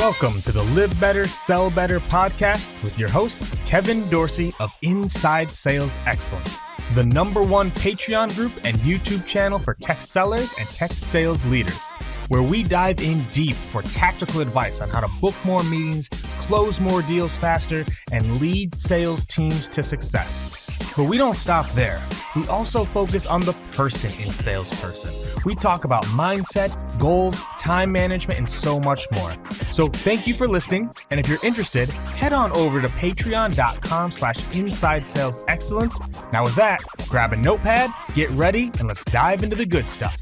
Welcome to the Live Better, Sell Better podcast with your host, Kevin Dorsey of Inside Sales Excellence, the #1 Patreon group and YouTube channel for tech sellers and tech sales leaders, where we dive in deep for tactical advice on how to book more meetings, close more deals faster, and lead sales teams to success. But we don't stop there. We also focus on the person in salesperson. We talk about mindset, goals, time management, and so much more. So thank you for listening. And if you're interested, head on over to patreon.com/inside sales excellence. Now with that, grab a notepad, get ready, and let's dive into the good stuff.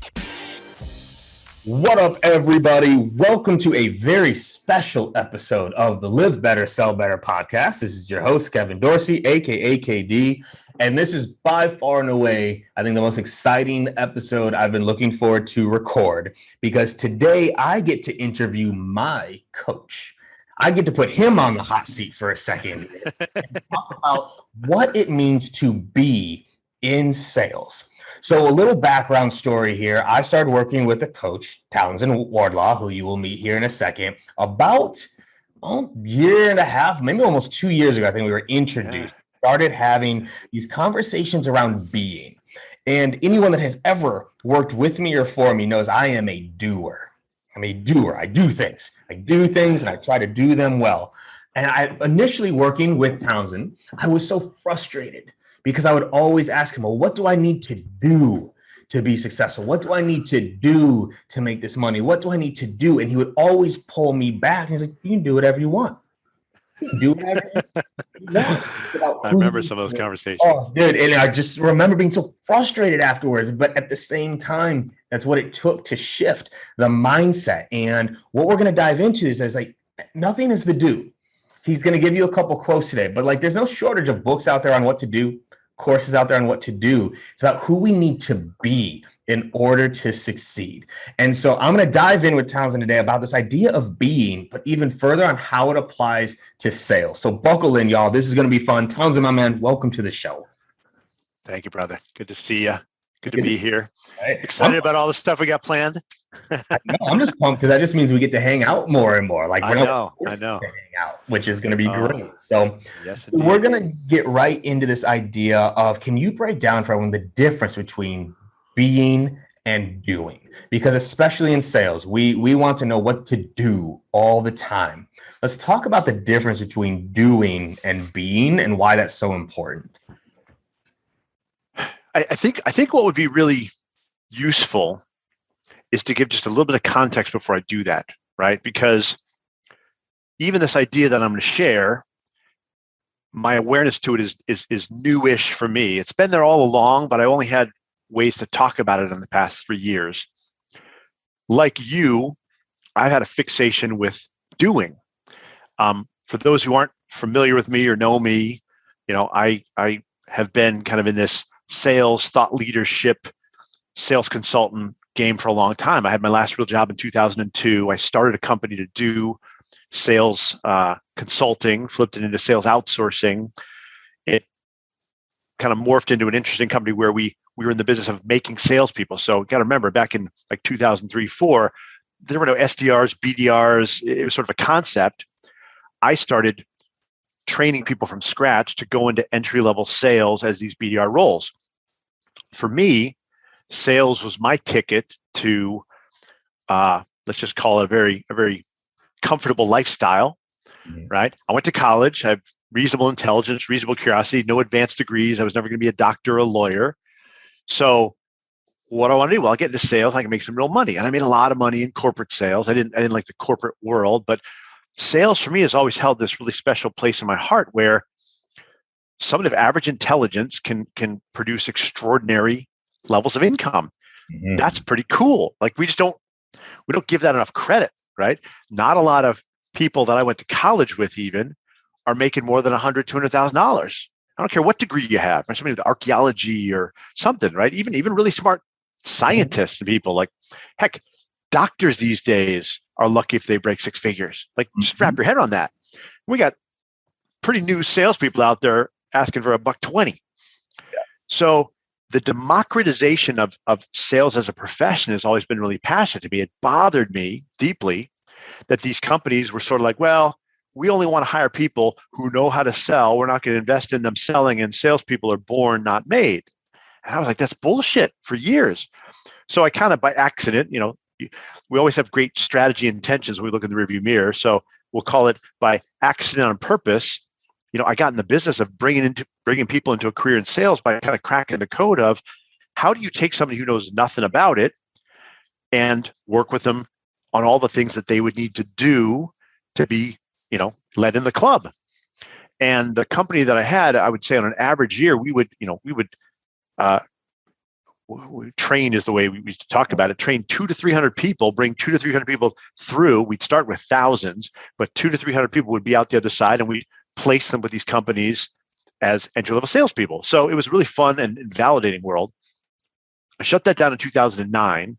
What up, everybody? Welcome to a very special episode of the Live Better, Sell Better podcast. This is your host, Kevin Dorsey, aka KD. And this is by far and away, I think, the most exciting episode I've been looking forward to record, because today I get to interview my coach. I get to put him on the hot seat for a second and talk about what it means to be in sales. So a little background story here. I started working with a coach, Townsend Wardlaw, who you will meet here in a second, about a year and a half, maybe almost 2 years ago. I think we were introduced. Started having these conversations around being. And anyone that has ever worked with me or for me knows I am a doer. I'm a doer. I do things. And I try to do them well. And I initially working with Townsend, I was so frustrated because I would always ask him, well, what do I need to do to be successful? What do I need to do to make this money? What do I need to do? And he would always pull me back. And he's like, you can do whatever you want. Do whatever you want. I remember some of those conversations. Oh, dude. And I just remember being so frustrated afterwards. But at the same time, that's what it took to shift the mindset. And what we're going to dive into is like, nothing is the do. He's going to give you a couple quotes today, but like, there's no shortage of books out there on what to do, courses out there on what to do. It's about who we need to be in order to succeed. And so I'm going to dive in with Townsend today about this idea of being, but even further on how it applies to sales. So buckle in, y'all. This is going to be fun. Townsend, my man, welcome to the show. Thank you, brother. Good to see you. Good to be here. Right. Excited about all the stuff we got planned. I'm just pumped because that just means we get to hang out more and more. Like I know. To hang out, which is going to be great. So yes, we're going to get right into this idea of, can you break down for everyone the difference between being and doing? Because especially in sales, we want to know what to do all the time. Let's talk about the difference between doing and being and why that's so important. I think what would be really useful is to give just a little bit of context before I do that, right? Because even this idea that I'm going to share, my awareness to it is newish for me. It's been there all along, but I only had ways to talk about it in the past 3 years. Like you, I've had a fixation with doing. For those who aren't familiar with me or know me, you know, I have been kind of in this sales, thought leadership, sales consultant game for a long time. I had my last real job in 2002. I started a company to do sales consulting, flipped it into sales outsourcing. It kind of morphed into an interesting company where we were in the business of making salespeople. So you got to remember, back in like 2003, 2004, there were no SDRs, BDRs. It was sort of a concept. I started training people from scratch to go into entry-level sales as these BDR roles. For me, sales was my ticket to, let's just call it a very comfortable lifestyle, right? I went to college. I have reasonable intelligence, reasonable curiosity, no advanced degrees. I was never going to be a doctor or a lawyer. So what do I want to do? Well, I'll get into sales. I can make some real money. And I made a lot of money in corporate sales. I didn't like the corporate world, but sales for me has always held this really special place in my heart, where someone of average intelligence can produce extraordinary levels of income. Mm-hmm. That's pretty cool. Like we don't give that enough credit, right? Not a lot of people that I went to college with even are making more than $100,000, $200,000. I don't care what degree you have, or somebody with archaeology or something, right? Even really smart scientists and people, like, heck, doctors these days are lucky if they break 6 figures. Like, just wrap your head on that. We got pretty new salespeople out there asking for $120. Yes. So the democratization of sales as a profession has always been really passionate to me. It bothered me deeply that these companies were sort of like, well, we only want to hire people who know how to sell. We're not going to invest in them selling, and salespeople are born, not made. And I was like, that's bullshit for years. So I kind of by accident, we always have great strategy intentions when we look in the rearview mirror. So we'll call it by accident on purpose. I got in the business of bringing people into a career in sales by kind of cracking the code of how do you take somebody who knows nothing about it and work with them on all the things that they would need to do to be, led in the club. And the company that I had, I would say on an average year, we would train is the way we used to talk about it, train 200 to 300 people, bring 200 to 300 people through. We'd start with thousands, but 200 to 300 people would be out the other side, and we'd place them with these companies as entry-level salespeople. So it was a really fun and validating world. I shut that down in 2009,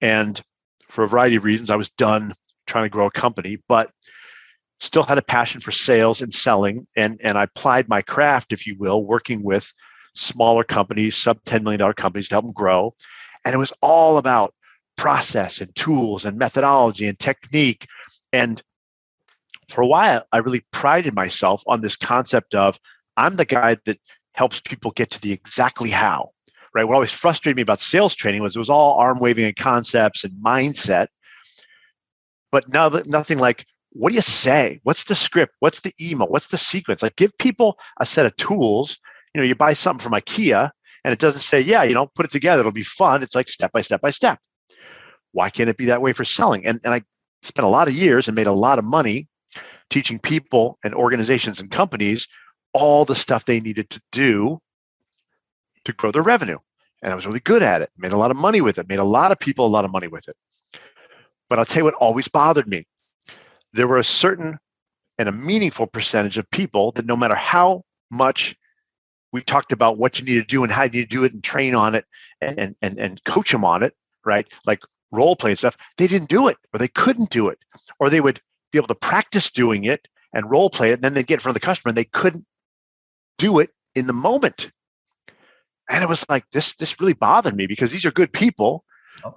and for a variety of reasons, I was done trying to grow a company, but still had a passion for sales and selling, and I applied my craft, if you will, working with smaller companies, sub $10 million companies to help them grow. And it was all about process and tools and methodology and technique. And for a while, I really prided myself on this concept of I'm the guy that helps people get to the exactly how, right? What always frustrated me about sales training was it was all arm waving and concepts and mindset, but now nothing like, what do you say? What's the script? What's the email? What's the sequence? Like give people a set of tools. You buy something from IKEA and it doesn't say, put it together. It'll be fun. It's like step by step by step. Why can't it be that way for selling? And I spent a lot of years and made a lot of money teaching people and organizations and companies all the stuff they needed to do to grow their revenue. And I was really good at it, made a lot of money with it, made a lot of people a lot of money with it. But I'll tell you what always bothered me. There were a certain and a meaningful percentage of people that no matter how much we talked about what you need to do and how you need to do it and train on it and coach them on it, right? Like role play stuff, they didn't do it or they couldn't do it, or they would be able to practice doing it and role play it. And then they'd get in front of the customer and they couldn't do it in the moment. And it was like, this really bothered me because these are good people,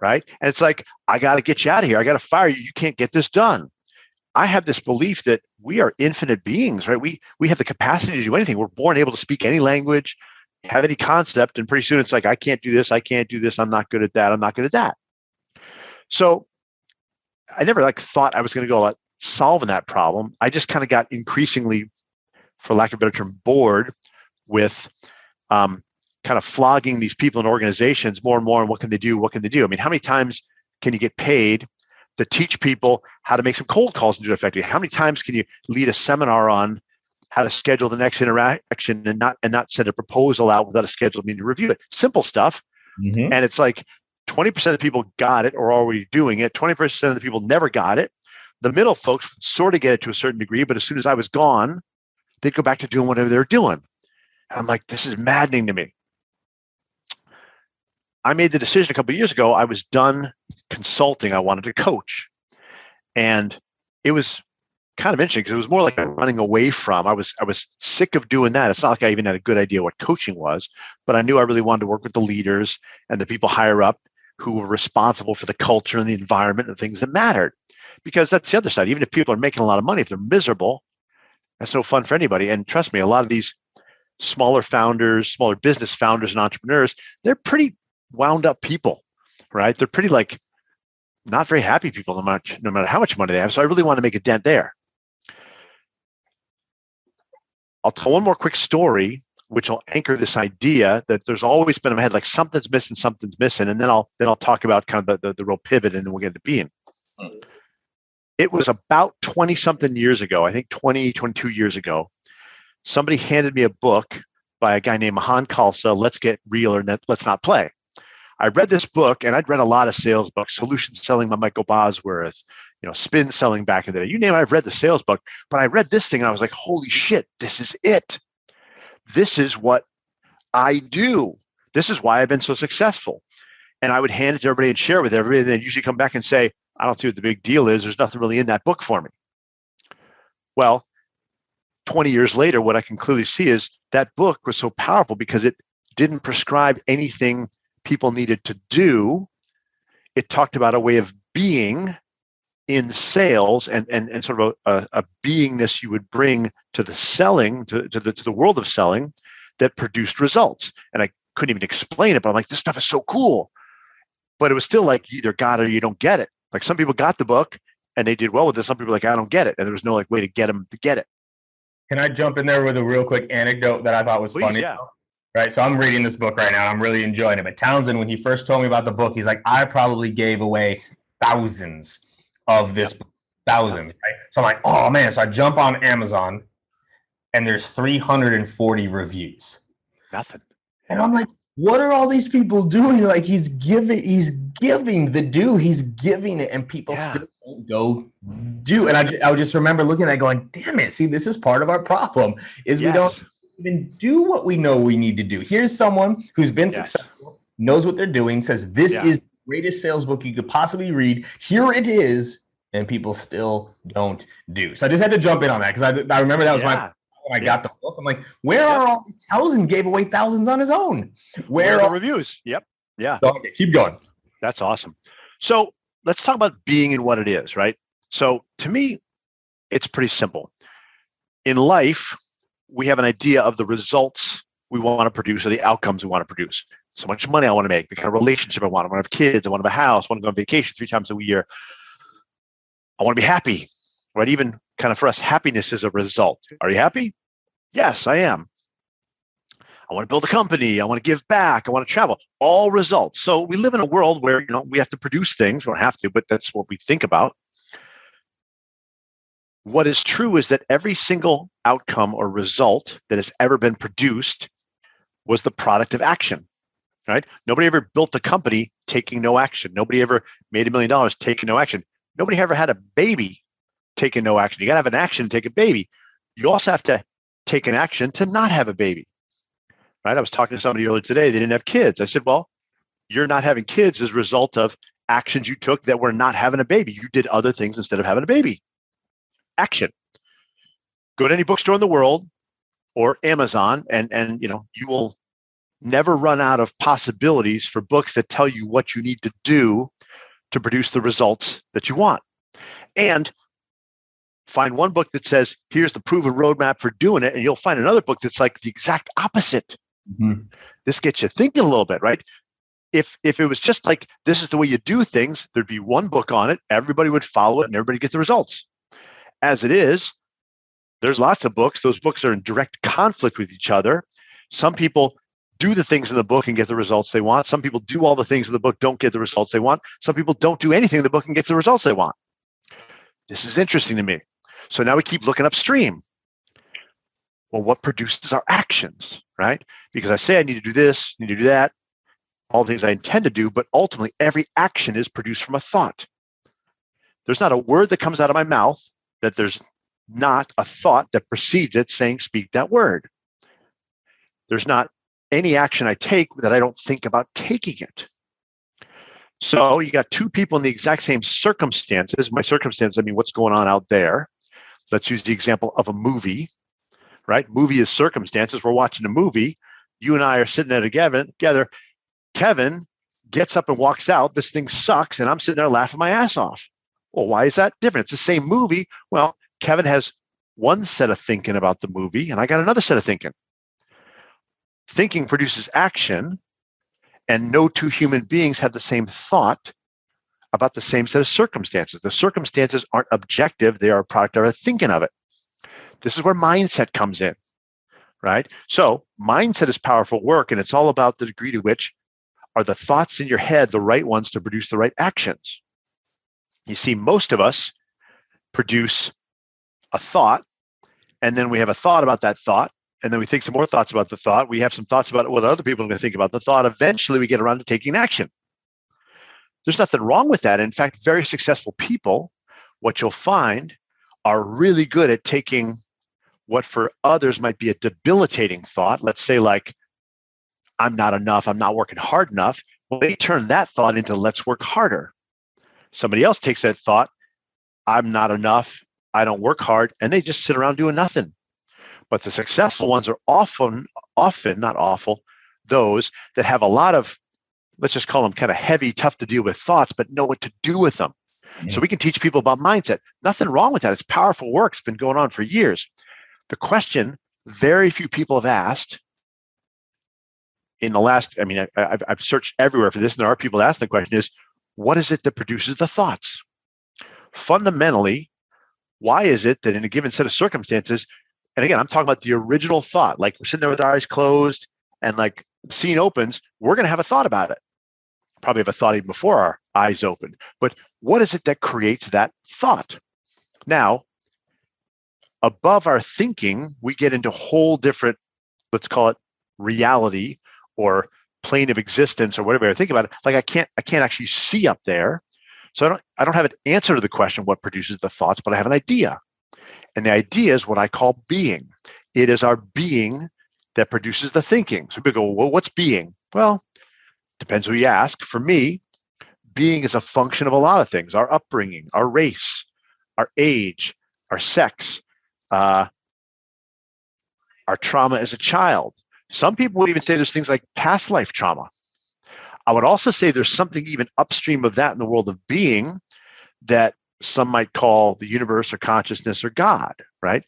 right? And it's like, I got to get you out of here. I got to fire you. You can't get this done. I have this belief that we are infinite beings, right? We have the capacity to do anything. We're born able to speak any language, have any concept, and pretty soon it's like, I can't do this, I can't do this, I'm not good at that, I'm not good at that. So I never thought I was going to go about solving that problem. I just kind of got increasingly, for lack of a better term, bored with kind of flogging these people in organizations more and more. And what can they do? What can they do? I mean, how many times can you get paid to teach people how to make some cold calls and do it effectively? How many times can you lead a seminar on how to schedule the next interaction and not send a proposal out without a scheduled meeting to review it? Simple stuff. Mm-hmm. And it's like 20% of the people got it or are already doing it. 20% of the people never got it. The middle folks would sort of get it to a certain degree, but as soon as I was gone, they'd go back to doing whatever they were doing. And I'm like, this is maddening to me. I made the decision a couple of years ago. I was done consulting. I wanted to coach. And it was kind of interesting because it was more like running away from. I was sick of doing that. It's not like I even had a good idea what coaching was, but I knew I really wanted to work with the leaders and the people higher up who were responsible for the culture and the environment and things that mattered. Because that's the other side. Even if people are making a lot of money, if they're miserable, that's no fun for anybody. And trust me, a lot of these smaller business founders and entrepreneurs, they're pretty wound up people, right? They're pretty not very happy people no matter how much money they have. So I really want to make a dent there. I'll tell one more quick story, which will anchor this idea that there's always been in my head, like something's missing. And then I'll talk about kind of the real pivot and then we'll get to being. It was about 20 something years ago, I think 22 years ago, somebody handed me a book by a guy named Mahan Khalsa, Let's Get Real or Let's Not Play. I read this book, and I'd read a lot of sales books, solution selling by Michael Bosworth, spin selling back in the day. You name it, I've read the sales book. But I read this thing, and I was like, holy shit, this is it. This is what I do. This is why I've been so successful. And I would hand it to everybody and share it with everybody, and then usually come back and say, I don't see what the big deal is. There's nothing really in that book for me. Well, 20 years later, what I can clearly see is that book was so powerful because it didn't prescribe anything people needed to do. It talked about a way of being in sales and sort of a beingness you would bring to the selling, to the world of selling, that produced results. And I couldn't even explain it, but I'm like, this stuff is so cool. But it was still like, you either got it or you don't get it. Like, some people got the book and they did well with it. Some people were like, I don't get it. And there was no like way to get them to get it. Can I jump in there with a real quick anecdote that I thought was funny? Yeah. Right. So I'm reading this book right now. I'm really enjoying it. But Townsend, when he first told me about the book, he's like, I probably gave away thousands of this book. Thousands. Right? So I'm like, oh man. So I jump on Amazon and there's 340 reviews. Nothing. And I'm like, what are all these people doing? Like, he's giving the due, he's giving it, and people still don't go do. And I would just remember looking at it going, damn it, see, this is part of our problem, is we don't even do what we know we need to do. Here's someone who's been successful, knows what they're doing, says this is the greatest sales book you could possibly read. Here it is, and people still don't do. So I just had to jump in on that, because I remember that was my when I got the book. I'm like, where are all these? Townsend gave away thousands on his own. Where are are the reviews? Yep. Yeah. Okay, keep going. That's awesome. So let's talk about being and what it is, right? So to me, it's pretty simple. In life, we have an idea of the results we want to produce or the outcomes we want to produce. So much money I want to make, the kind of relationship I want. I want to have kids. I want to have a house. I want to go on vacation 3 times a year. I want to be happy, right? Even kind of for us, happiness is a result. Are you happy? Yes, I am. I want to build a company. I want to give back. I want to travel. All results. So we live in a world where, we have to produce things. We don't have to, but that's what we think about. What is true is that every single outcome or result that has ever been produced was the product of action, right? Nobody ever built a company taking no action. Nobody ever made $1 million taking no action. Nobody ever had a baby taking no action. You got to have an action to take a baby. You also have to take an action to not have a baby, right? I was talking to somebody earlier today. They didn't have kids. I said, well, you're not having kids as a result of actions you took that were not having a baby. You did other things instead of having a baby. Action. Go to any bookstore in the world or Amazon, and you will never run out of possibilities for books that tell you what you need to do to produce the results that you want. And find one book that says, here's the proven roadmap for doing it, and you'll find another book that's like the exact opposite. Mm-hmm. This gets you thinking a little bit, right? If it was just like, this is the way you do things, there'd be one book on it, everybody would follow it, and everybody get the results. As it is, there's lots of books. Those books are in direct conflict with each other. Some people do the things in the book and get the results they want. Some people do all the things in the book, don't get the results they want. Some people don't do anything in the book and get the results they want. This is interesting to me. So now we keep looking upstream. Well, what produces our actions, right? Because I say I need to do this, need to do that, all the things I intend to do, but ultimately every action is produced from a thought. There's not a word that comes out of my mouth that there's not a thought that precedes it saying, speak that word. There's not any action I take that I don't think about taking it. So you got 2 people in the exact same circumstances. My circumstance, I mean, what's going on out there? Let's use the example of a movie, right? Movie is circumstances. We're watching a movie. You and I are sitting there together. Kevin gets up and walks out. This thing sucks. And I'm sitting there laughing my ass off. Well, why is that different? It's the same movie. Well, Kevin has one set of thinking about the movie, and I got another set of thinking. Thinking produces action, and no 2 human beings have the same thought about the same set of circumstances. The circumstances aren't objective. They are a product of our thinking of it. This is where mindset comes in, right? So mindset is powerful work, and it's all about the degree to which are the thoughts in your head the right ones to produce the right actions. You see, most of us produce a thought, and then we have a thought about that thought, and then we think some more thoughts about the thought. We have some thoughts about what other people are going to think about the thought. Eventually, we get around to taking action. There's nothing wrong with that. In fact, very successful people, what you'll find, are really good at taking what for others might be a debilitating thought. Let's say like, I'm not enough, I'm not working hard enough. Well, they turn that thought into let's work harder. Somebody else takes that thought, I'm not enough, I don't work hard, and they just sit around doing nothing. But the successful ones are often, not awful, those that have a lot of, let's just call them kind of heavy, tough to deal with thoughts, but know what to do with them. So we can teach people about mindset. Nothing wrong with that. It's powerful work. It's been going on for years. The question very few people have asked in the last, I've searched everywhere for this, and there are people asking the question is, what is it that produces the thoughts? Fundamentally, why is it that in a given set of circumstances, and again, I'm talking about the original thought, like we're sitting there with our eyes closed and like the scene opens, we're going to have a thought about it. Probably have a thought even before our eyes open. But what is it that creates that thought? Now, above our thinking, we get into a whole different, let's call it reality or plane of existence or whatever I think about it. Like I can't actually see up there. So I don't have an answer to the question, what produces the thoughts, but I have an idea. And the idea is what I call being. It is our being that produces the thinking. So people go, well, what's being? Well, depends who you ask. For me, being is a function of a lot of things: our upbringing, our race, our age, our sex, our trauma as a child. Some people would even say there's things like past life trauma. I would also say there's something even upstream of that in the world of being that some might call the universe or consciousness or God, right?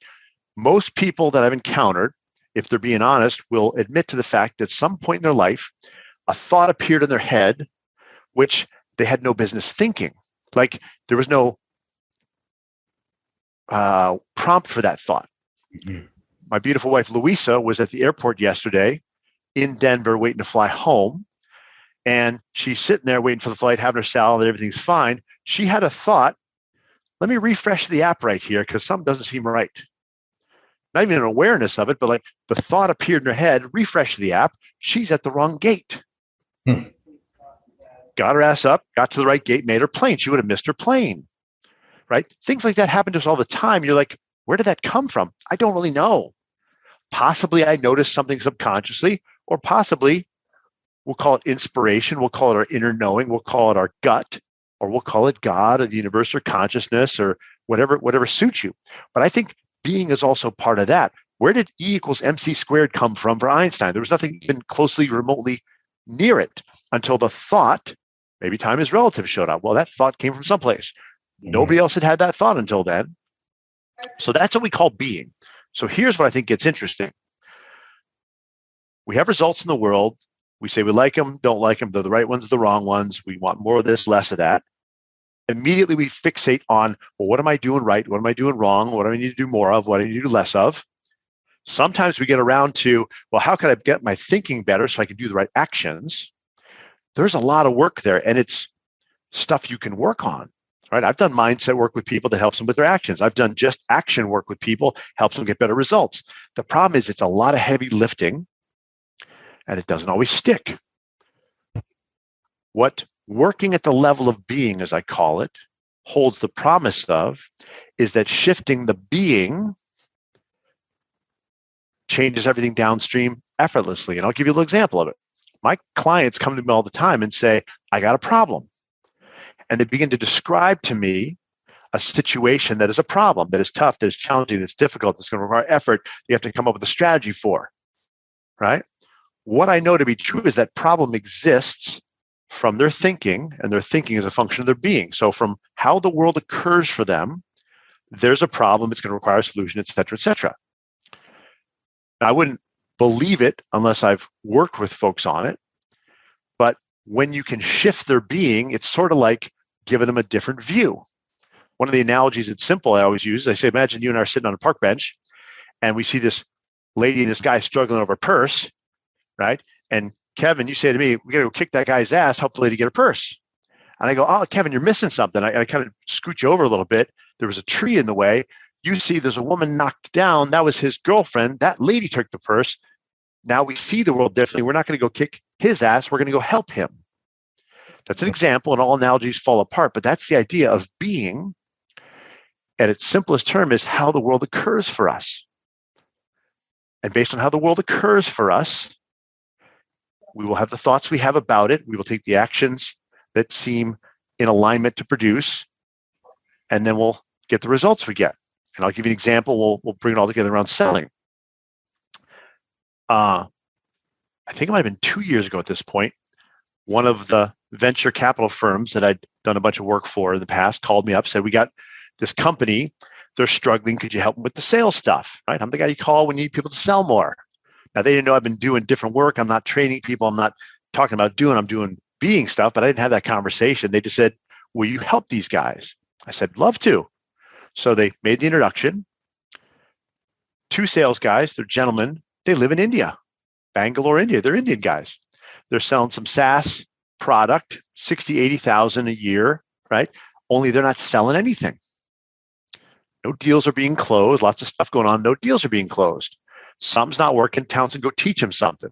Most people that I've encountered, if they're being honest, will admit to the fact that at some point in their life, a thought appeared in their head, which they had no business thinking. Like there was no prompt for that thought. Mm-hmm. My beautiful wife, Louisa, was at the airport yesterday in Denver waiting to fly home. And she's sitting there waiting for the flight, having her salad, everything's fine. She had a thought, let me refresh the app right here because something doesn't seem right. Not even an awareness of it, but like the thought appeared in her head, refresh the app. She's at the wrong gate. Got her ass up, got to the right gate, made her plane. She would have missed her plane, right? Things like that happen to us all the time. You're like, where did that come from? I don't really know. Possibly I noticed something subconsciously, or possibly we'll call it inspiration. We'll call it our inner knowing. We'll call it our gut, or we'll call it God or the universe or consciousness or whatever suits you. But I think being is also part of that. Where did E equals MC squared come from for Einstein? There was nothing even closely, remotely near it until the thought, maybe time is relative, showed up. Well, that thought came from someplace. Nobody else had that thought until then. So that's what we call being. So here's what I think gets interesting. We have results in the world. We say we like them, don't like them. They're the right ones, the wrong ones. We want more of this, less of that. Immediately we fixate on, well, what am I doing right? What am I doing wrong? What do I need to do more of? What do I need to do less of? Sometimes we get around to, well, how can I get my thinking better so I can do the right actions? There's a lot of work there, and it's stuff you can work on, right? I've done mindset work with people that helps them with their actions. I've done just action work with people, helps them get better results. The problem is it's a lot of heavy lifting, and it doesn't always stick. What working at the level of being, as I call it, holds the promise of is that shifting the being changes everything downstream effortlessly. And I'll give you a little example of it. My clients come to me all the time and say, I got a problem. And they begin to describe to me a situation that is a problem, that is tough, that is challenging, that's difficult, that's going to require effort. You have to come up with a strategy for, right? What I know to be true is that problem exists from their thinking, and their thinking is a function of their being. So from how the world occurs for them, there's a problem, it's going to require a solution, et cetera, et cetera. Now, I wouldn't believe it unless I've worked with folks on it. But when you can shift their being, it's sort of like giving them a different view. One of the analogies that's simple I always use, I say, imagine you and I are sitting on a park bench and we see this lady and this guy struggling over a purse, right? And Kevin, you say to me, we got to go kick that guy's ass, help the lady get her purse. And I go, oh, Kevin, you're missing something. I kind of scoot you over a little bit. There was a tree in the way. You see there's a woman knocked down. That was his girlfriend. That lady took the purse. Now we see the world differently. We're not going to go kick his ass. We're going to go help him. That's an example, and all analogies fall apart. But that's the idea of being, at its simplest term, is how the world occurs for us. And based on how the world occurs for us, we will have the thoughts we have about it. We will take the actions that seem in alignment to produce, and then we'll get the results we get. And I'll give you an example. We'll bring it all together around selling. I think it might have been 2 years ago at this point. one of the venture capital firms that I'd done a bunch of work for in the past called me up, said, we got this company, they're struggling. Could you help them with the sales stuff? Right? I'm the guy you call when you need people to sell more. Now, they didn't know I've been doing different work. I'm not training people. I'm not talking about I'm doing being stuff, but I didn't have that conversation. They just said, will you help these guys? I said, love to. So they made the introduction. 2 sales guys, they're gentlemen. They live in India, Bangalore, India. They're Indian guys. They're selling some SaaS product, 60, 80,000 a year, right? Only they're not selling anything. No deals are being closed. Lots of stuff going on. No deals are being closed. Something's not working. Townsend, go teach them something.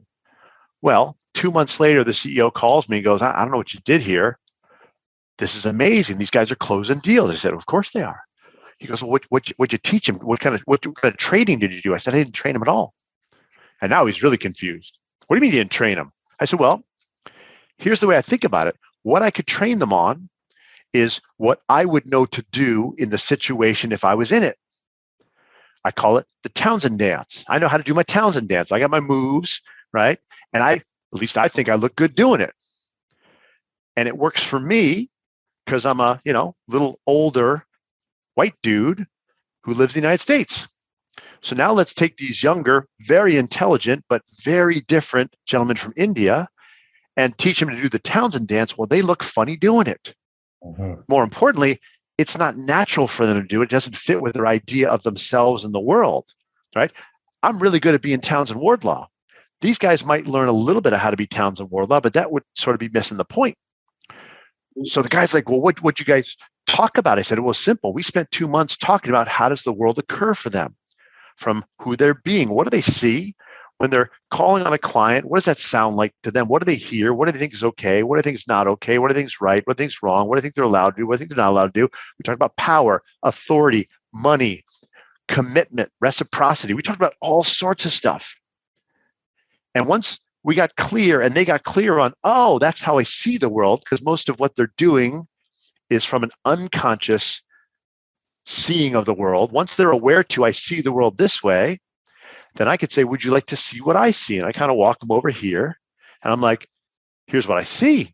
Well, 2 months later, the CEO calls me and goes, I don't know what you did here. This is amazing. These guys are closing deals. I said, of course they are. He goes, well, what'd you teach them? What kind of training did you do? I said, I didn't train him at all. And now he's really confused. What do you mean you didn't train him? I said, well, here's the way I think about it. What I could train them on is what I would know to do in the situation if I was in it. I call it the Townsend dance. I know how to do my Townsend dance. I got my moves, right? And at least I think I look good doing it. And it works for me because I'm a, little older white dude who lives in the United States. So now let's take these younger, very intelligent, but very different gentlemen from India and teach them to do the Townsend dance. Well, they look funny doing it. Mm-hmm. More importantly, it's not natural for them to do it. It doesn't fit with their idea of themselves in the world, right? I'm really good at being Townsend Wardlaw. These guys might learn a little bit of how to be Townsend Wardlaw, but that would sort of be missing the point. So the guy's like, well, what'd you guys talk about? I said, well, simple. We spent 2 months talking about how does the world occur for them, from who they're being. What do they see when they're calling on a client? What does that sound like to them? What do they hear? What do they think is okay? What do they think is not okay? What do they think is right? What do they think is wrong? What do they think they're allowed to do? What do they think they're not allowed to do? We talked about power, authority, money, commitment, reciprocity. We talked about all sorts of stuff. And once we got clear and they got clear on, oh, that's how I see the world, because most of what they're doing is from an unconscious seeing of the world. Once they're aware to, I see the world this way, then I could say, would you like to see what I see? And I kind of walk them over here and I'm like, here's what I see.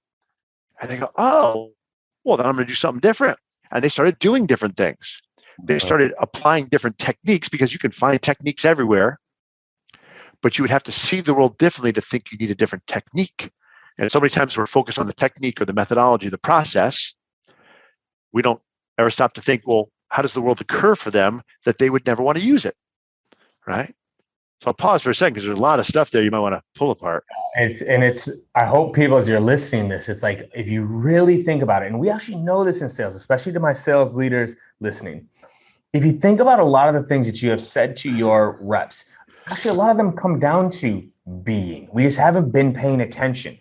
And they go, oh, well, then I'm going to do something different. And they started doing different things. They started applying different techniques, because you can find techniques everywhere, but you would have to see the world differently to think you need a different technique. And so many times we're focused on the technique or the methodology, the process. We don't ever stop to think, well, how does the world occur for them that they would never want to use it, right? So I'll pause for a second because there's a lot of stuff there you might want to pull apart. I hope people, as you're listening to this, it's like, if you really think about it, and we actually know this in sales, especially to my sales leaders listening, if you think about a lot of the things that you have said to your reps, actually a lot of them come down to being. We just haven't been paying attention.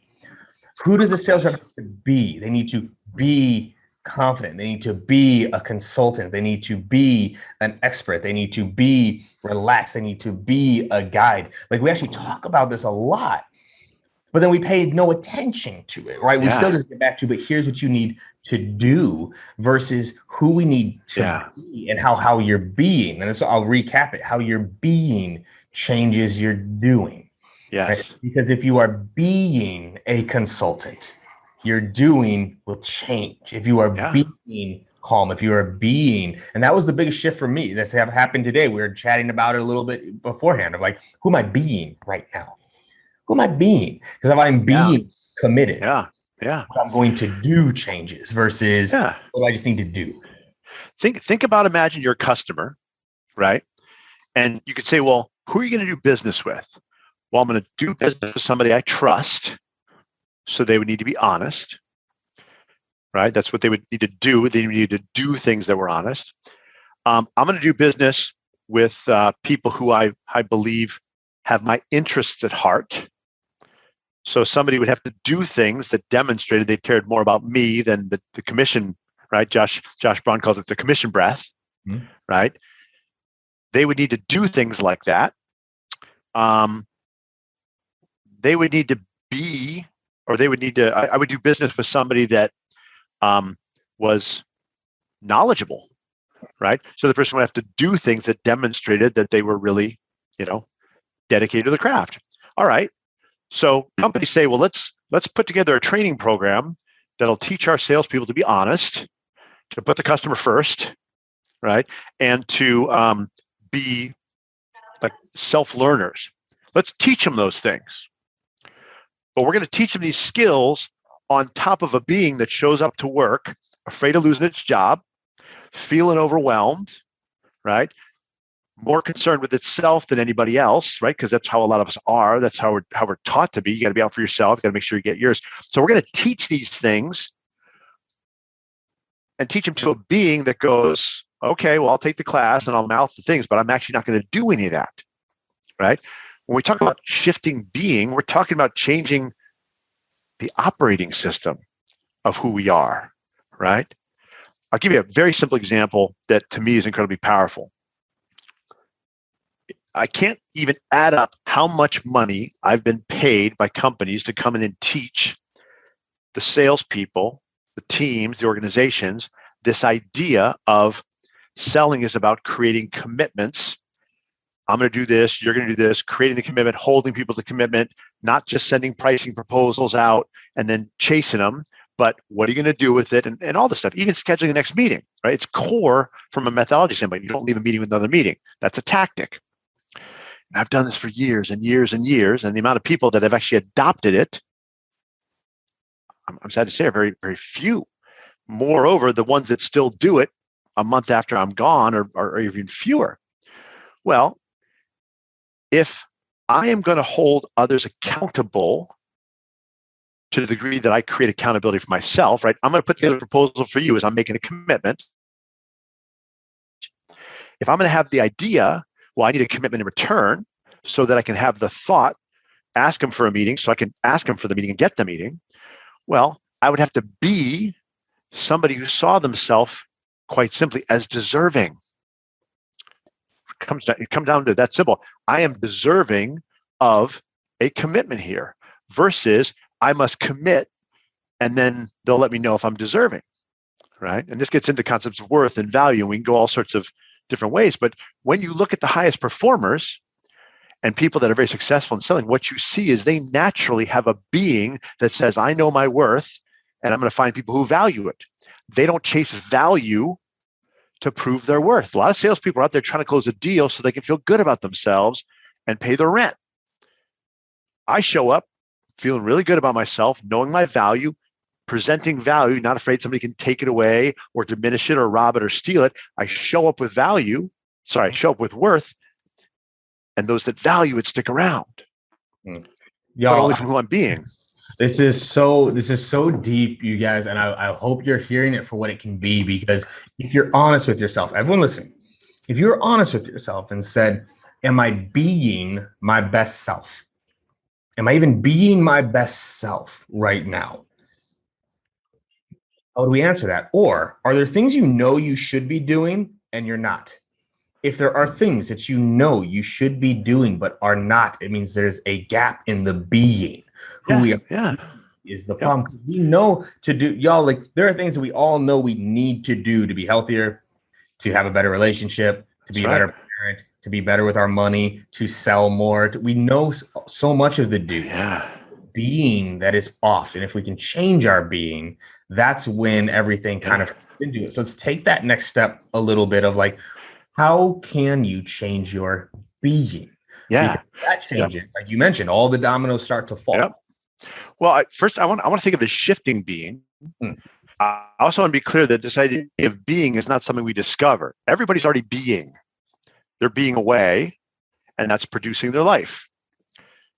Who does a sales rep have to be? They need to be confident. They need to be a consultant. They need to be an expert. They need to be relaxed. They need to be a guide. Like, we actually talk about this a lot, but then we paid no attention to it, right? We still just get back to, but here's what you need to do versus who we need to be and how you're being. And so I'll recap it. How you're being changes your doing. Yes. Right? Because if you are being a consultant, your doing will change. If you are being calm, if you are being, and that was the biggest shift for me. That's happened today. We were chatting about it a little bit beforehand of like, who am I being right now? Who am I being? Because if I'm being committed, I'm going to do changes versus what I just need to do. Think about, imagine you're a customer, right? And you could say, well, who are you going to do business with? Well, I'm going to do business with somebody I trust. So they would need to be honest, right? That's what they would need to do. They need to do things that were honest. I'm going to do business with people who I believe have my interests at heart. So somebody would have to do things that demonstrated they cared more about me than the commission, right? Josh Braun calls it the commission breath, right? They would need to do things like that. They would need to be, or they would need to, I would do business with somebody that was knowledgeable, right? So the person would have to do things that demonstrated that they were really, dedicated to the craft. All right. So companies say, well, let's put together a training program that'll teach our salespeople to be honest, to put the customer first, right? And to be like self-learners. Let's teach them those things. But we're going to teach them these skills on top of a being that shows up to work, afraid of losing its job, feeling overwhelmed, right? More concerned with itself than anybody else, right? Because that's how a lot of us are. That's how we're taught to be. You got to be out for yourself. You got to make sure you get yours. So we're going to teach these things and teach them to a being that goes, okay, well, I'll take the class and I'll mouth the things, but I'm actually not going to do any of that, right? When we talk about shifting being, we're talking about changing the operating system of who we are, right? I'll give you a very simple example that to me is incredibly powerful. I can't even add up how much money I've been paid by companies to come in and teach the salespeople, the teams, the organizations, this idea of selling is about creating commitments. I'm going to do this, you're going to do this, creating the commitment, holding people to commitment, not just sending pricing proposals out and then chasing them, but what are you going to do with it and all this stuff, even scheduling the next meeting, right? It's core from a methodology standpoint. You don't leave a meeting with another meeting. That's a tactic. And I've done this for years and years and years, and the amount of people that have actually adopted it, I'm sad to say, are very, very few. Moreover, the ones that still do it a month after I'm gone are even fewer. Well, if I am going to hold others accountable to the degree that I create accountability for myself, right? I'm going to put together a proposal for you as I'm making a commitment. If I'm going to have the idea, well, I need a commitment in return so that I can have the thought, ask them for a meeting, so I can ask them for the meeting and get the meeting. Well, I would have to be somebody who saw themselves quite simply as deserving. It comes down to that simple. I am deserving of a commitment here versus I must commit and then they'll let me know if I'm deserving, right? And this gets into concepts of worth and value, and we can go all sorts of different ways. But when you look at the highest performers and people that are very successful in selling, what you see is they naturally have a being that says, I know my worth, and I'm going to find people who value it. They don't chase value to prove their worth. A lot of salespeople are out there trying to close a deal so they can feel good about themselves and pay their rent. I show up feeling really good about myself, knowing my value, presenting value, not afraid somebody can take it away or diminish it or rob it or steal it. I show up with value. I show up with worth. And those that value it stick around. But only from who I'm being. This is so deep, you guys, and I hope you're hearing it for what it can be, because if you're honest with yourself, everyone listen, if you're honest with yourself and said, am I being my best self? Am I even being my best self right now? How would we answer that? Or are there things you know you should be doing and you're not? If there are things that you know you should be doing but are not, it means there's a gap in the being. Who we are is the problem. We know to do, y'all, like there are things that we all know we need to do to be healthier, to have a better relationship, to be a better parent, to be better with our money, to sell more. We know so much of the being that is off. And if we can change our being, that's when everything kind of into it. So let's take that next step a little bit of like, how can you change your being? Yeah. Because that changes. Like you mentioned, all the dominoes start to fall. Well, first I want to think of it as shifting being. I also want to be clear that this idea of being is not something we discover. Everybody's already being. They're being away, and that's producing their life.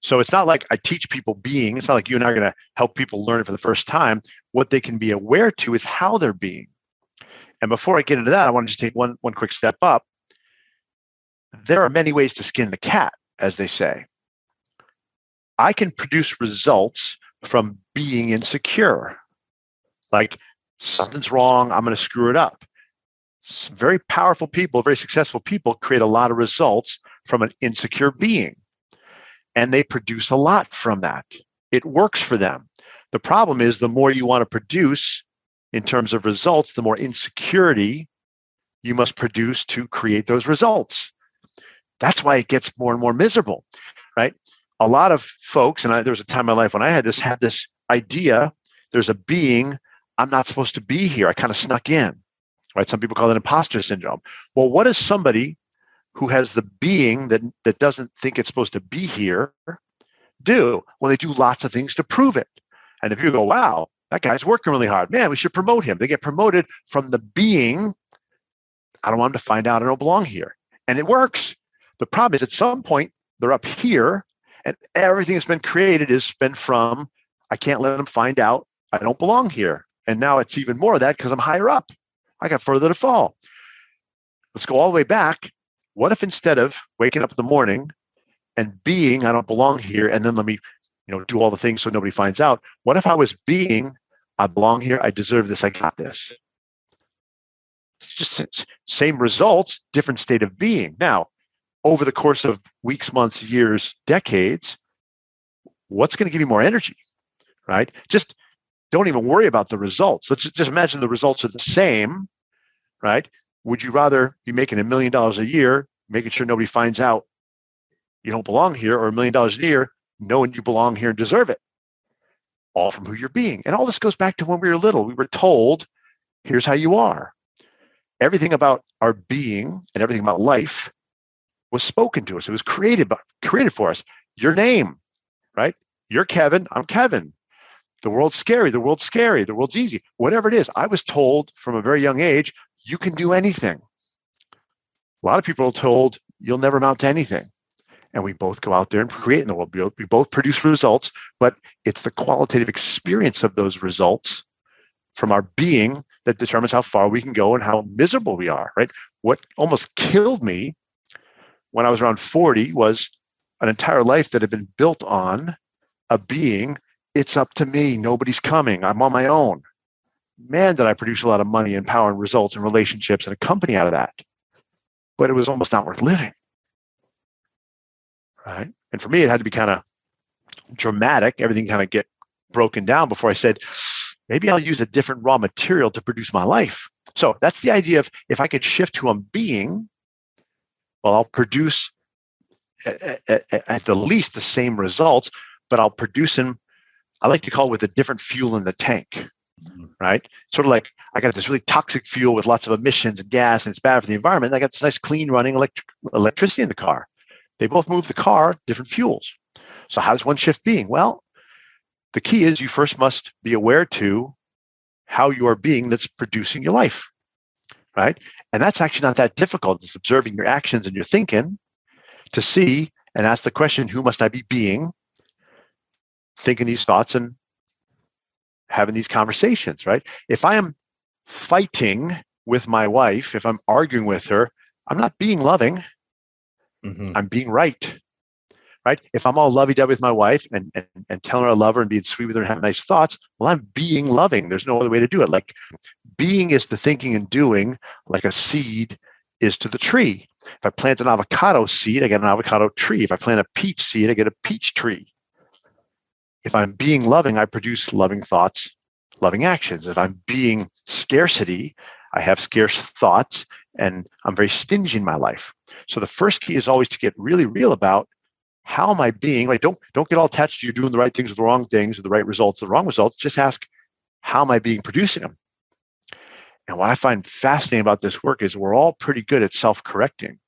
So it's not like I teach people being. It's not like you and I are going to help people learn it for the first time. What they can be aware to is how they're being. And before I get into that, I want to just take one quick step up. There are many ways to skin the cat, as they say. I can produce results from being insecure. Like something's wrong, I'm going to screw it up. Some very powerful people, very successful people create a lot of results from an insecure being. And they produce a lot from that. It works for them. The problem is the more you want to produce in terms of results, the more insecurity you must produce to create those results. That's why it gets more and more miserable, right? a lot of folks, and there was a time in my life when I had this idea, there's a being, I'm not supposed to be here. I kind of snuck in, right? Some people call it imposter syndrome. Well, what is somebody who has the being that doesn't think it's supposed to be here do? Well, they do lots of things to prove it. And if you go, wow, that guy's working really hard, man, we should promote him. They get promoted from the being, I don't want them to find out I don't belong here. And it works. The problem is at some point, they're up here and everything that's been created has been from, I can't let them find out I don't belong here. And now it's even more of that because I'm higher up. I got further to fall. Let's go all the way back. What if instead of waking up in the morning and being, I don't belong here, and then let me, do all the things so nobody finds out. What if I was being, I belong here, I deserve this, I got this. It's just same results, different state of being. Now, over the course of weeks, months, years, decades, what's going to give you more energy, right? Just don't even worry about the results. Let's just imagine the results are the same, right? Would you rather be making $1 million a year, making sure nobody finds out you don't belong here, or $1 million a year, knowing you belong here and deserve it? All from who you're being. And all this goes back to when we were little. We were told, here's how you are. Everything about our being and everything about life was spoken to us. It was created for us. Your name, right? You're Kevin, I'm Kevin. The world's scary, the world's scary, the world's easy. Whatever it is, I was told from a very young age, you can do anything. A lot of people are told you'll never amount to anything. And we both go out there and create in the world. We both produce results, but it's the qualitative experience of those results from our being that determines how far we can go and how miserable we are, right? What almost killed me when I was around 40 was an entire life that had been built on a being, it's up to me, nobody's coming, I'm on my own. Man, did I produce a lot of money and power and results and relationships and a company out of that. But it was almost not worth living, right? And for me, it had to be kind of dramatic, everything kind of get broken down before I said, maybe I'll use a different raw material to produce my life. So that's the idea of, if I could shift who I'm being, well, I'll produce at the least the same results, but I'll produce them, I like to call it, with a different fuel in the tank, right? Sort of like I got this really toxic fuel with lots of emissions and gas, and it's bad for the environment. And I got this nice clean running electricity in the car. They both move the car, different fuels. So how does one shift being? Well, the key is you first must be aware to how you are being that's producing your life, right? And that's actually not that difficult. It's observing your actions and your thinking to see and ask the question, who must I be being, thinking these thoughts and having these conversations, right? If I am fighting with my wife, if I'm arguing with her, I'm not being loving. I'm being right. Right? If I'm all lovey-dovey with my wife and telling her I love her and being sweet with her and having nice thoughts, well, I'm being loving. There's no other way to do it. Like, being is the thinking and doing, like a seed is to the tree. If I plant an avocado seed, I get an avocado tree. If I plant a peach seed, I get a peach tree. If I'm being loving, I produce loving thoughts, loving actions. If I'm being scarcity, I have scarce thoughts, and I'm very stingy in my life. So the first key is always to get really real about, how am I being? Like, don't get all attached to you're doing the right things or the wrong things, or the right results or the wrong results. Just ask, how am I being producing them? And what I find fascinating about this work is we're all pretty good at self-correcting,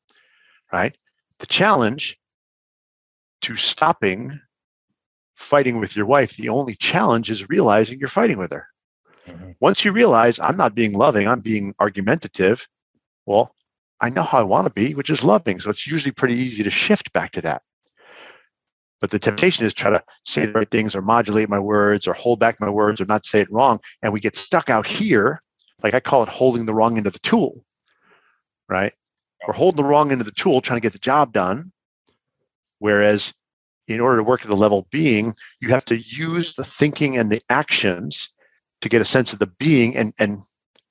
right? The challenge to stopping fighting with your wife, the only challenge is realizing you're fighting with her. Once you realize, I'm not being loving, I'm being argumentative, well, I know how I want to be, which is loving. So it's usually pretty easy to shift back to that. But the temptation is try to say the right things or modulate my words or hold back my words or not say it wrong. And we get stuck out here. Like I call it holding the wrong end of the tool, right? We're holding the wrong end of the tool, trying to get the job done. Whereas in order to work at the level of being, you have to use the thinking and the actions to get a sense of the being and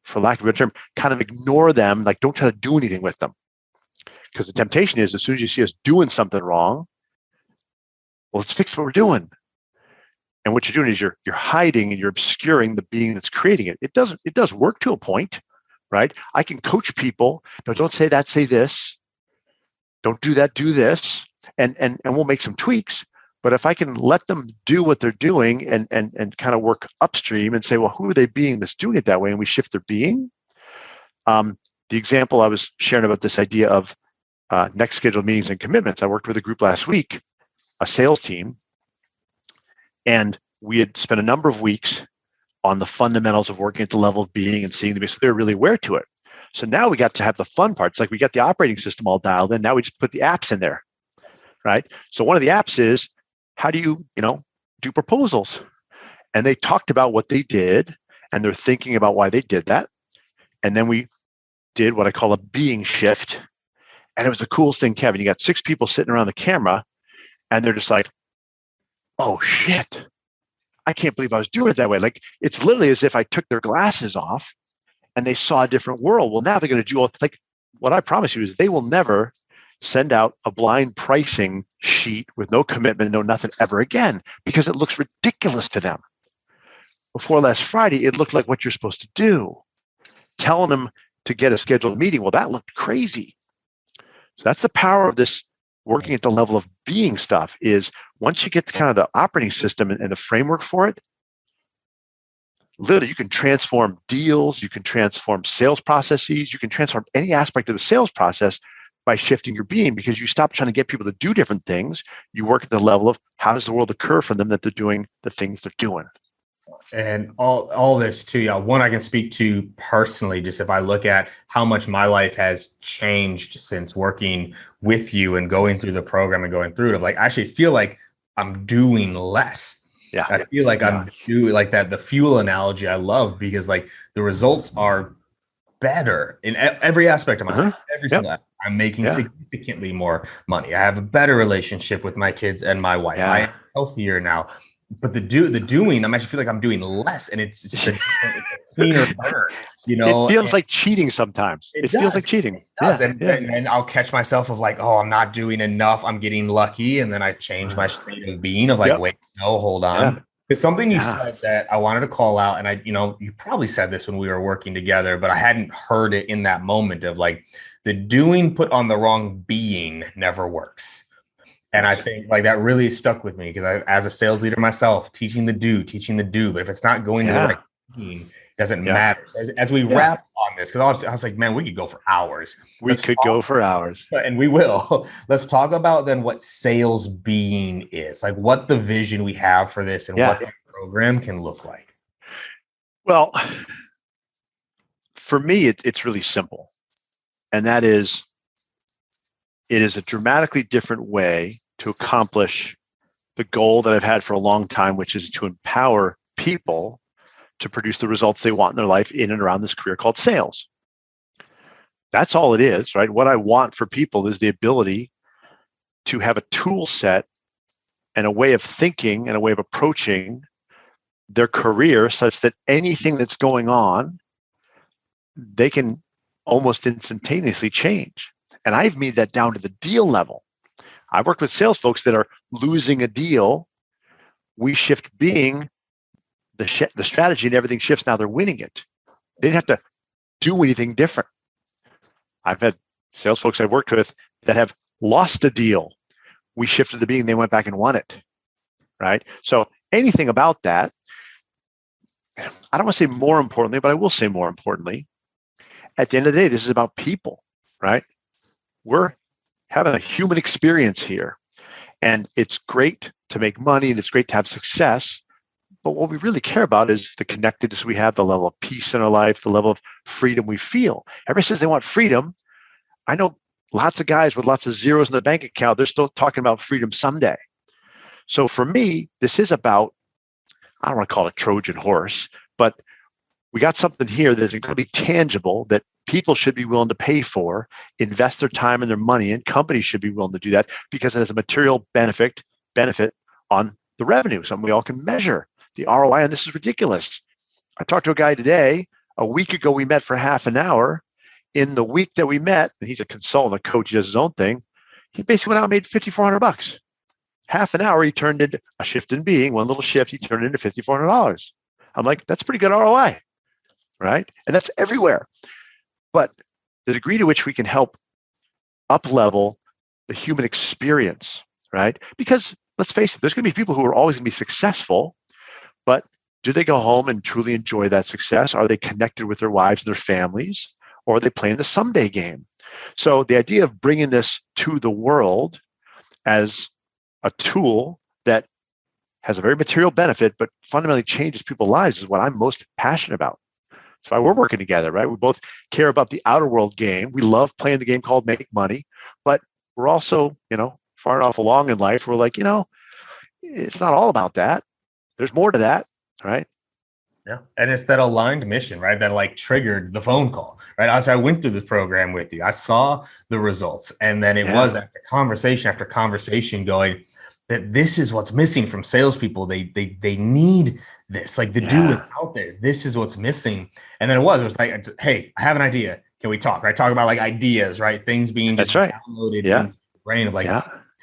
for lack of a better term, kind of ignore them. Like, don't try to do anything with them. Because the temptation is, as soon as you see us doing something wrong, well, let's fix what we're doing. And what you're doing is you're hiding and you're obscuring the being that's creating it. It does work to a point, right? I can coach people. No, don't say that, say this. Don't do that, do this. And we'll make some tweaks. But if I can let them do what they're doing and kind of work upstream and say, well, who are they being that's doing it that way? And we shift their being. The example I was sharing about this idea of next scheduled meetings and commitments. I worked with a group last week, a sales team, and we had spent a number of weeks on the fundamentals of working at the level of being and seeing the so they're really aware to it. So now we got to have the fun parts. Like we got the operating system all dialed in. Now we just put the apps in there, right? So one of the apps is, how do you do proposals? And they talked about what they did, and they're thinking about why they did that. And then we did what I call a being shift. And it was the coolest thing, Kevin. You got 6 people sitting around the camera, and they're just like, oh shit, I can't believe I was doing it that way. Like, it's literally as if I took their glasses off and they saw a different world. Well, now they're going to do like what I promise you is they will never send out a blind pricing sheet with no commitment, no nothing ever again, because it looks ridiculous to them. Before last Friday, it looked like what you're supposed to do. Telling them to get a scheduled meeting, well, that looked crazy. So that's the power of this working at the level of being stuff is once you get to kind of the operating system and the framework for it, literally you can transform deals, you can transform sales processes, you can transform any aspect of the sales process by shifting your being, because you stop trying to get people to do different things. You work at the level of how does the world occur for them that they're doing the things they're doing. And all this too, yeah. One I can speak to personally, just if I look at how much my life has changed since working with you and going through the program and going through it. Like, I actually feel like I'm doing less. Yeah. I feel like I'm doing like that. The fuel analogy I love, because like the results are better in every aspect of my life. Every single aspect. I'm making significantly more money. I have a better relationship with my kids and my wife. I am healthier now. But the doing, I'm actually feel like I'm doing less, and it's just a cleaner burn. It feels like cheating sometimes. It feels like cheating. It does. And I'll catch myself of like, oh, I'm not doing enough. I'm getting lucky, and then I change my state of being of like, wait, no, hold on. It's something you said that I wanted to call out, and you probably said this when we were working together, but I hadn't heard it in that moment of like the doing put on the wrong being never works. And I think like that really stuck with me, because as a sales leader myself, teaching the do, but if it's not going to the right team, it doesn't matter. As we wrap on this, because I was like, man, we could go for hours. We could go for hours. And we will. Let's talk about then what sales being is, like what the vision we have for this and what the program can look like. Well, for me, it's really simple. And that is, it is a dramatically different way to accomplish the goal that I've had for a long time, which is to empower people to produce the results they want in their life in and around this career called sales. That's all it is, right? What I want for people is the ability to have a tool set and a way of thinking and a way of approaching their career such that anything that's going on, they can almost instantaneously change. And I've made that down to the deal level. I've worked with sales folks that are losing a deal. We shift being the strategy, and everything shifts. Now they're winning it. They didn't have to do anything different. I've had sales folks I've worked with that have lost a deal. We shifted the being, they went back and won it, right? So anything about that, I don't want to say more importantly, but I will say more importantly, at the end of the day, this is about people, right? We're having a human experience here, and it's great to make money and it's great to have success. But what we really care about is the connectedness we have, the level of peace in our life, the level of freedom we feel. Everybody says they want freedom. I know lots of guys with lots of zeros in their bank account. They're still talking about freedom someday. So for me, this is about, I don't want to call it a Trojan horse, but we got something here that's incredibly tangible that people should be willing to pay for, invest their time and their money in. Companies should be willing to do that because it has a material benefit on the revenue, something we all can measure. The ROI on this is ridiculous. I talked to a guy today. A week ago, we met for half an hour. In the week that we met, and he's a consultant, a coach, he does his own thing. He basically went out and made $5,400. Half an hour, he turned into a shift in being. One little shift, he turned into $5,400. I'm like, that's pretty good ROI, right? And that's everywhere. But the degree to which we can help up-level the human experience, right? Because let's face it, there's going to be people who are always going to be successful, but do they go home and truly enjoy that success? Are they connected with their wives and their families? Or are they playing the someday game? So the idea of bringing this to the world as a tool that has a very material benefit, but fundamentally changes people's lives is what I'm most passionate about. That's why we're working together, right? We both care about the outer world game. We love playing the game called Make Money, but we're also, far enough along in life. We're like, it's not all about that. There's more to that, right? Yeah. And it's that aligned mission, right? That like triggered the phone call, right? As I went through this program with you, I saw the results. And then it was after conversation going that this is what's missing from salespeople. They need this, like the do is out there. This is what's missing. And then it was like, hey, I have an idea. Can we talk? Right? Talk about like ideas, right? Things being just downloaded in the brain of like,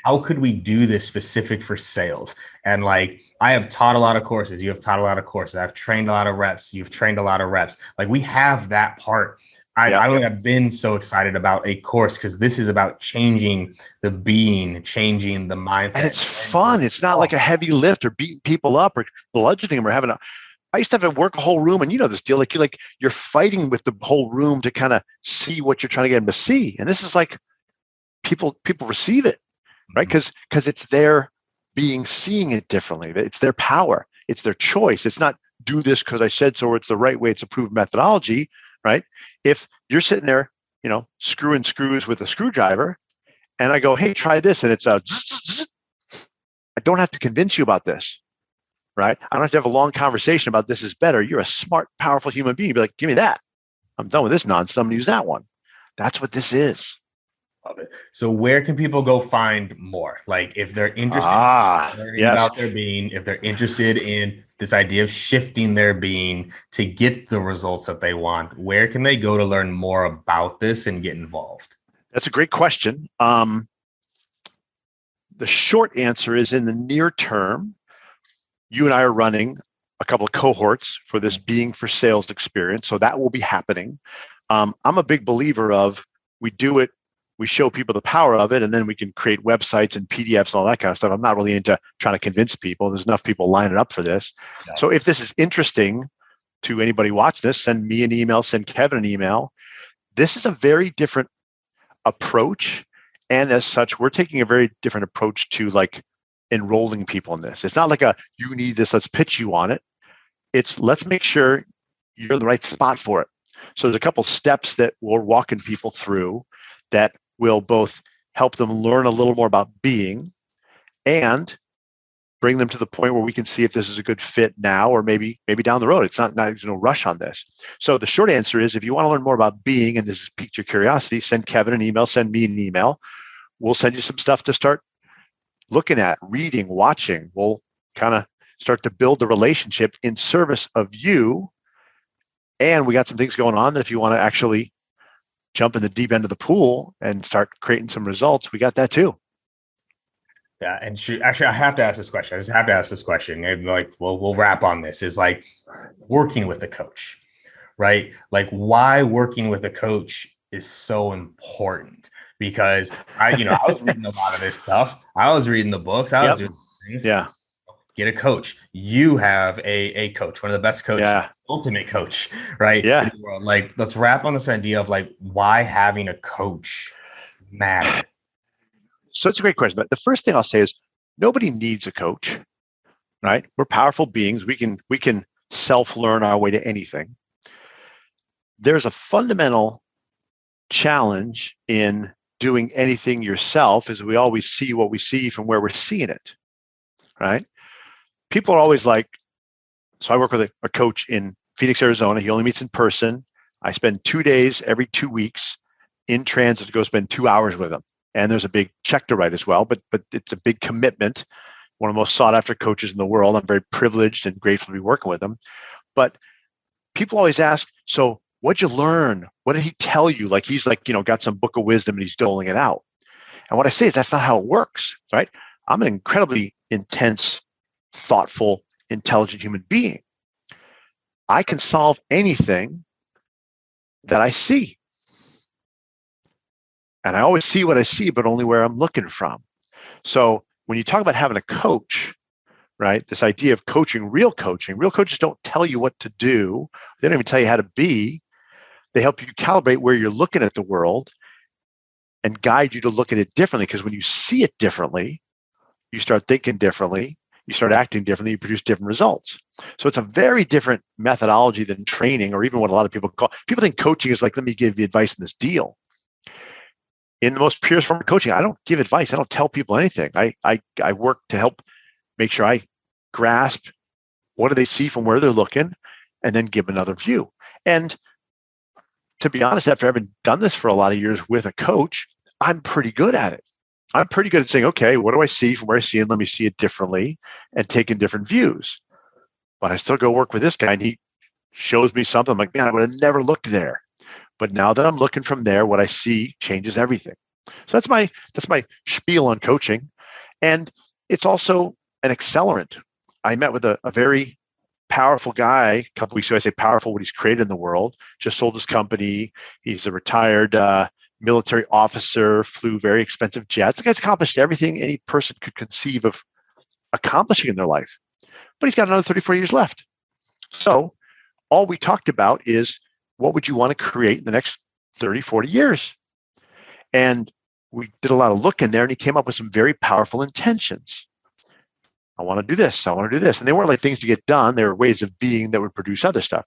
how could we do this specific for sales? And like, I have taught a lot of courses. You have taught a lot of courses. I've trained a lot of reps. You've trained a lot of reps. Like we have that part. I have been so excited about a course because this is about changing the being, changing the mindset. And it's fun. It's not like a heavy lift or beating people up or bludgeoning them or I used to have to work a whole room, and this deal, like you're fighting with the whole room to kind of see what you're trying to get them to see. And this is like people receive it, right? Because it's their being seeing it differently. It's their power. It's their choice. It's not do this because I said so, or it's the right way. It's a proven methodology, right? If you're sitting there, screwing screws with a screwdriver, and I go, hey, try this, and it's I don't have to convince you about this, right? I don't have to have a long conversation about this is better. You're a smart, powerful human being. You'd be like, give me that. I'm done with this nonsense. I'm going to use that one. That's what this is. Love it. So where can people go find more? Like if they're interested in learning about their being, if they're interested in this idea of shifting their being to get the results that they want, where can they go to learn more about this and get involved? That's a great question. The short answer is in the near term, you and I are running a couple of cohorts for this Being for Sales experience. So that will be happening. I'm a big believer of we do it, we show people the power of it, and then we can create websites and PDFs and all that kind of stuff. I'm not really into trying to convince people. There's enough people lining up for this. Yeah. So if this is interesting to anybody watching this, send me an email, send Kevin an email. This is a very different approach. And as such, we're taking a very different approach to like enrolling people in this. It's not like you need this, let's pitch you on it. It's let's make sure you're in the right spot for it. So there's a couple steps that we're walking people through that will both help them learn a little more about being and bring them to the point where we can see if this is a good fit now or maybe down the road. It's not there's no rush on this. So the short answer is if you want to learn more about being and this has piqued your curiosity, send Kevin an email, send me an email. We'll send you some stuff to start looking at, reading, watching. We'll kind of start to build the relationship in service of you. And we got some things going on that if you want to actually jump in the deep end of the pool and start creating some results, we got that too. Yeah, and actually, I have to ask this question. I just have to ask this question. And like, we'll wrap on this. Is like working with a coach, right? Like, why working with a coach is so important? Because I was reading a lot of this stuff. I was reading the books. I was doing things. Yeah. Get a coach. You have a coach, one of the best coaches, ultimate coach, right? Yeah. Like, let's wrap on this idea of like why having a coach matters. So it's a great question. But the first thing I'll say is nobody needs a coach, right? We're powerful beings. We can self-learn our way to anything. There's a fundamental challenge in doing anything yourself is we always see what we see from where we're seeing it, right? People are always like, so I work with a coach in Phoenix, Arizona. He only meets in person. I spend 2 days every 2 weeks in transit to go spend 2 hours with him. And there's a big check to write as well, but it's a big commitment. One of the most sought after coaches in the world. I'm very privileged and grateful to be working with him. But people always ask, so what'd you learn? What did he tell you? Like he's like, got some book of wisdom and he's doling it out. And what I say is that's not how it works, right? I'm an incredibly intense, thoughtful, intelligent human being. I can solve anything that I see. And I always see what I see, but only where I'm looking from. So when you talk about having a coach, right? This idea of coaching, real coaches don't tell you what to do. They don't even tell you how to be. They help you calibrate where you're looking at the world and guide you to look at it differently. Because when you see it differently, you start thinking differently, you start acting differently, you produce different results. So it's a very different methodology than training, or even what a lot of people think coaching is like, let me give you advice in this deal. In the most purest form of coaching, I don't give advice. I don't tell people anything. I work to help make sure I grasp what do they see from where they're looking, and then give another view. And to be honest, after having done this for a lot of years with a coach, I'm pretty good at it. I'm pretty good at saying, okay, what do I see from where I see it? Let me see it differently and taking different views. But I still go work with this guy and he shows me something. I'm like, man, I would have never looked there. But now that I'm looking from there, what I see changes everything. So that's my spiel on coaching. And it's also an accelerant. I met with a very powerful guy a couple weeks ago. I say powerful, what he's created in the world. Just sold his company. He's a retired military officer, flew very expensive jets. The guy's accomplished everything any person could conceive of accomplishing in their life. But he's got another 34 years left. So all we talked about is, what would you want to create in the next 30, 40 years? And we did a lot of looking there, and he came up with some very powerful intentions. I want to do this. I want to do this. And they weren't like things to get done. They were ways of being that would produce other stuff.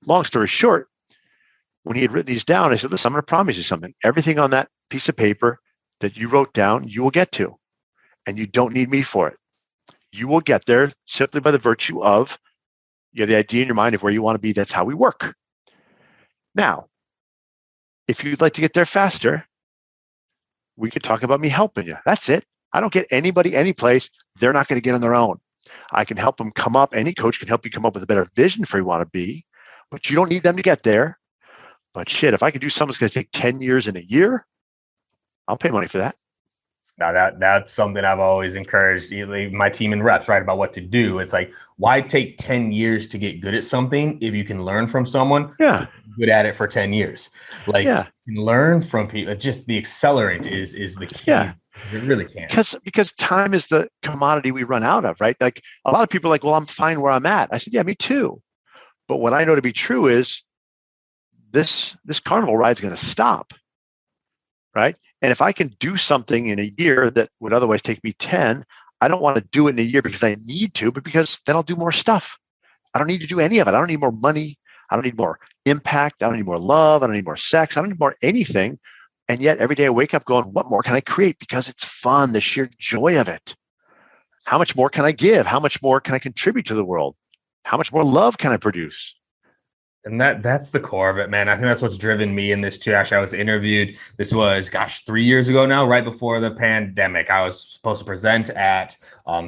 Long story short, when he had written these down, I said, listen, I'm going to promise you something. Everything on that piece of paper that you wrote down, you will get to. And you don't need me for it. You will get there simply by the virtue of you have the idea in your mind of where you want to be. That's how we work. Now, if you'd like to get there faster, we could talk about me helping you. That's it. I don't get anybody any place they're not going to get on their own. I can help them come up. Any coach can help you come up with a better vision for who you want to be, but you don't need them to get there. But shit, if I can do something that's going to take 10 years in a year, I'll pay money for that. Now that's something I've always encouraged my team and reps, right, about what to do. It's like, why take 10 years to get good at something if you can learn from someone who's good at it for 10 years? Like, you can learn from people. Just the accelerant is the key. Yeah. It really can. Because time is the commodity we run out of, right? Like, a lot of people are like, well, I'm fine where I'm at. I said, yeah, me too. But what I know to be true is this carnival ride is going to stop, right? And if I can do something in a year that would otherwise take me 10, I don't want to do it in a year because I need to, but because then I'll do more stuff. I don't need to do any of it. I don't need more money. I don't need more impact. I don't need more love. I don't need more sex. I don't need more anything. And yet every day I wake up going, what more can I create? Because it's fun, the sheer joy of it. How much more can I give? How much more can I contribute to the world? How much more love can I produce? And that's the core of it, man. I think that's what's driven me in this too. Actually, I was interviewed. This was, 3 years ago now, right before the pandemic. I was supposed to present at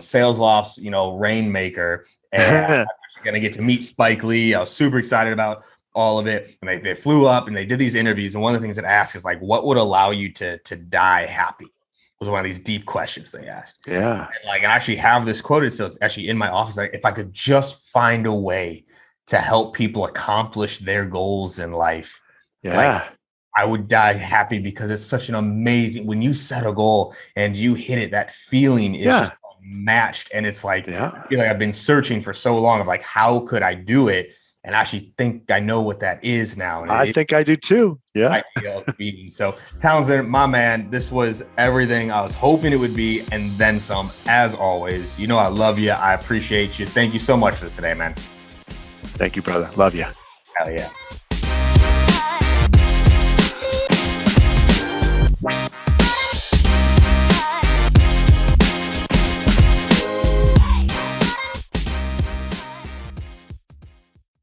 Sales Loft's, Rainmaker, and I was going to get to meet Spike Lee. I was super excited about all of it. And they flew up and they did these interviews. And one of the things that asked is like, what would allow you to die happy? Was one of these deep questions they asked. Yeah. And I actually have this quoted, so it's actually in my office. Like, if I could just find a way to help people accomplish their goals in life, I would die happy, because it's such an amazing, when you set a goal and you hit it, that feeling is just matched. And it's like, I feel like I've been searching for so long of like, how could I do it? And I actually think I know what that is now. And I think I do too. Yeah. So Townsend, my man, this was everything I was hoping it would be, and then some. As always, I love you. I appreciate you. Thank you so much for this today, man. Thank you, brother. Love you. Hell yeah.